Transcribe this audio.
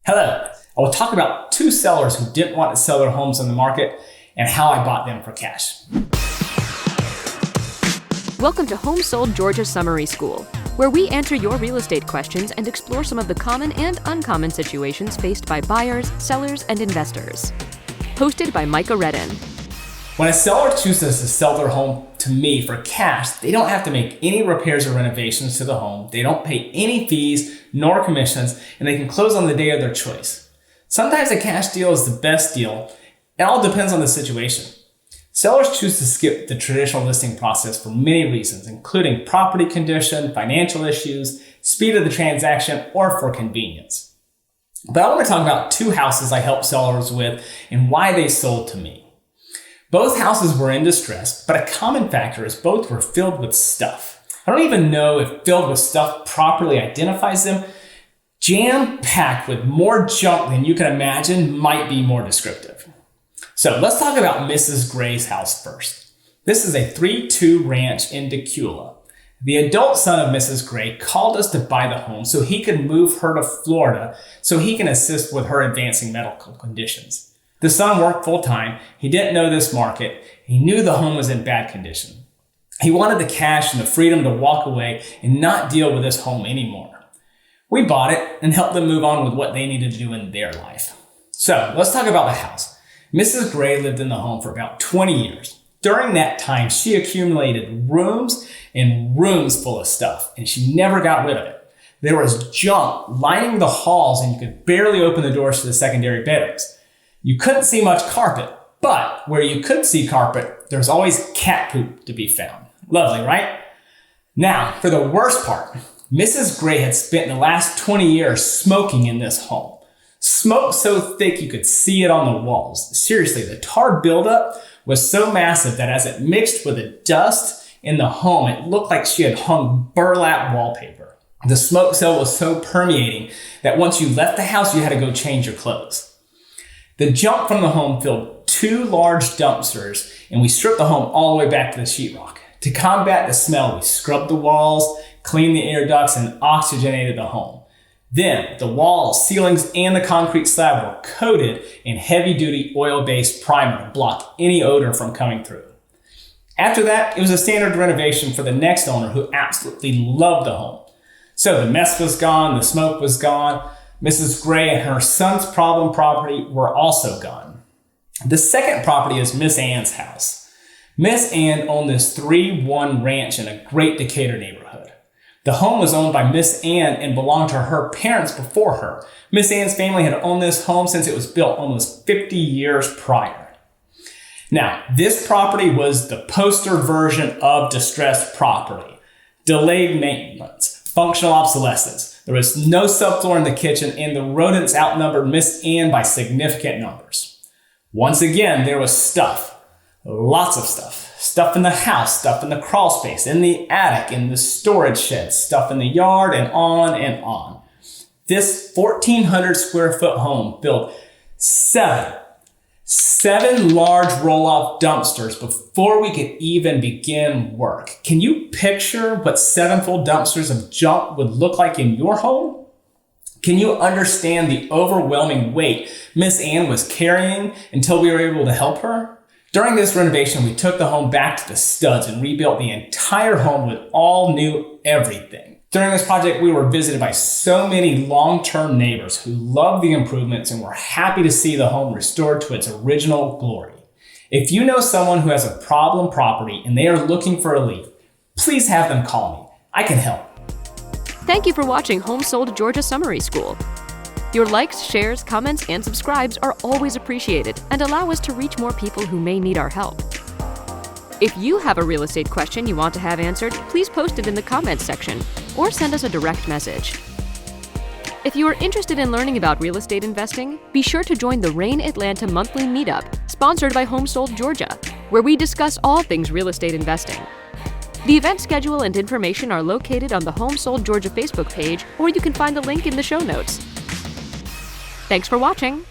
Hello, I will talk about two sellers who didn't want to sell their homes on the market and how I bought them for cash. Welcome to HomeSold Georgia Summary School, where we answer your real estate questions and explore some of the common and uncommon situations faced by buyers, sellers, and investors. Hosted by Micah Redden. When a seller chooses to sell their home to me for cash, they don't have to make any repairs or renovations to the home. They don't pay any fees nor commissions, and they can close on the day of their choice. Sometimes a cash deal is the best deal. It all depends on the situation. Sellers choose to skip the traditional listing process for many reasons, including property condition, financial issues, speed of the transaction, or for convenience. But I want to talk about two houses I helped sellers with and why they sold to me. Both houses were in distress, but a common factor is both were filled with stuff. I don't even know if filled with stuff properly identifies them. Jam-packed with more junk than you can imagine might be more descriptive. So let's talk about Mrs. Gray's house first. This is a 3-2 ranch in Decula. The adult son of Mrs. Gray called us to buy the home so he could move her to Florida so he can assist with her advancing medical conditions. The son worked full-time. He didn't know this market. He knew the home was in bad condition. He wanted the cash and the freedom to walk away and not deal with this home anymore. We bought it and helped them move on with what they needed to do in their life. So let's talk about the house. Mrs. Gray lived in the home for about 20 years. During that time, she accumulated rooms and rooms full of stuff, and she never got rid of it. There was junk lining the halls, and you could barely open the doors to the secondary bedrooms. You couldn't see much carpet, but where you could see carpet, there's always cat poop to be found. Lovely, right? Now, for the worst part, Mrs. Gray had spent the last 20 years smoking in this home. Smoke so thick you could see it on the walls. Seriously, the tar buildup was so massive that as it mixed with the dust in the home, it looked like she had hung burlap wallpaper. The smoke cell was so permeating that once you left the house, you had to go change your clothes. The junk from the home filled 2 large dumpsters, and we stripped the home all the way back to the sheetrock. To combat the smell, we scrubbed the walls, cleaned the air ducts, and oxygenated the home. Then, the walls, ceilings, and the concrete slab were coated in heavy-duty oil-based primer to block any odor from coming through. After that, it was a standard renovation for the next owner who absolutely loved the home. So the mess was gone, the smoke was gone. Mrs. Gray and her son's problem property were also gone. The second property is Miss Ann's house. Miss Ann owned this 3-1 ranch in a great Decatur neighborhood. The home was owned by Miss Ann and belonged to her parents before her. Miss Ann's family had owned this home since it was built almost 50 years prior. Now, this property was the poster version of distressed property. Delayed maintenance, functional obsolescence. There was no subfloor in the kitchen, and the rodents outnumbered Miss Ann by significant numbers. Once again, there was stuff. Lots of stuff. Stuff in the house, stuff in the crawl space, in the attic, in the storage shed, stuff in the yard, and on and on. This 1,400 square foot home filled seven large roll-off dumpsters before we could even begin work. Can you picture what 7 full dumpsters of junk would look like in your home? Can you understand the overwhelming weight Miss Ann was carrying until we were able to help her? During this renovation, we took the home back to the studs and rebuilt the entire home with all new everything. During this project, we were visited by so many long-term neighbors who loved the improvements and were happy to see the home restored to its original glory. If you know someone who has a problem property and they are looking for relief, please have them call me. I can help. Thank you for watching HomeSold Georgia Summary School. Your likes, shares, comments, and subscribes are always appreciated and allow us to reach more people who may need our help. If you have a real estate question you want to have answered, please post it in the comments section or send us a direct message. If you are interested in learning about real estate investing, be sure to join the Rain Atlanta monthly meetup, sponsored by HomeSold Georgia, where we discuss all things real estate investing. The event schedule and information are located on the HomeSold Georgia Facebook page, or you can find the link in the show notes. Thanks for watching.